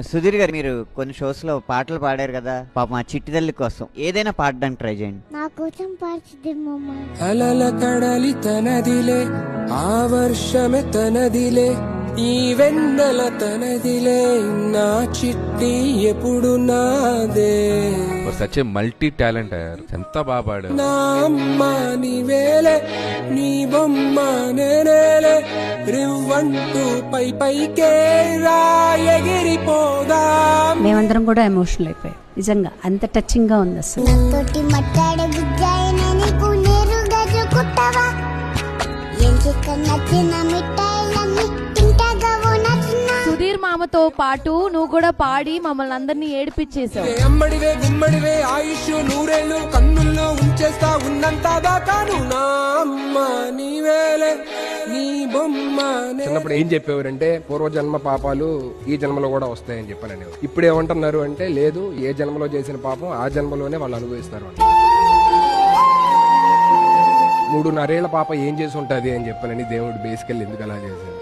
సుధీర్ గారు, మీరు కొన్ని షోస్ లో పాటలు పాడారు కదా, పాప మా చిట్టి తల్లి కోసం ఏదైనా పాడడానికి ట్రై చేయండి. నా కోసం పాడుతుందేమమ్మా. అలల కడలి తనదిలే, ఆ వర్షమే తనదిలే, ఈ వెన్నెల తనదిలే, నా చిట్టి ఎప్పుడు నాదే. సచ్ ఏ మల్టీ టాలెంట్ అయ్యారు, ఎంత బాగా పాడారు. నా అమ్మ నీవేలే, నీ బొమ్మ నేనేలే, రివ్వంటూ పై పైకే ఎగిరిపోదా. మేమందరం కూడా ఎమోషనల్ అయిపోయాం, నిజంగా అంత టచింగ్ గా ఉంది అసలు. నాతోటి మాట్లాడే విద్యాయన నీకు నేరుగా కుట్టవా, ఏం చిక్క నచ్చిన మిఠాయిలన్నీ తింటాగా నచ్చిన. సుధీర్ మామతో పాటు నువ్వు కూడా పాడి మమ్మల్ని అందరినీ ఏడిపించేసావు. అమ్మడివే గుమ్మడివే ఆయుష్ నూరేళ్ళు కన్నుల్లో ఉంచేస్తా ఉన్నంత దాకాను. నా అమ్మ నీవేలే, నీ బొమ్మ. చిన్నప్పుడు ఏం చెప్పేవారంటే పూర్వజన్మ పాపాలు ఈ జన్మలో కూడా వస్తాయని చెప్పాను. ఇప్పుడు ఏమంటున్నారు అంటే లేదు, ఏ జన్మలో చేసిన పాపం ఆ జన్మలోనే వాళ్ళు అనుభవిస్తారు. 3.5 ఏళ్ల పాప ఏం చేసి ఉంటది అని చెప్పానని దేవుడు బేసికల్ ఎందుకు అలా చేశారు.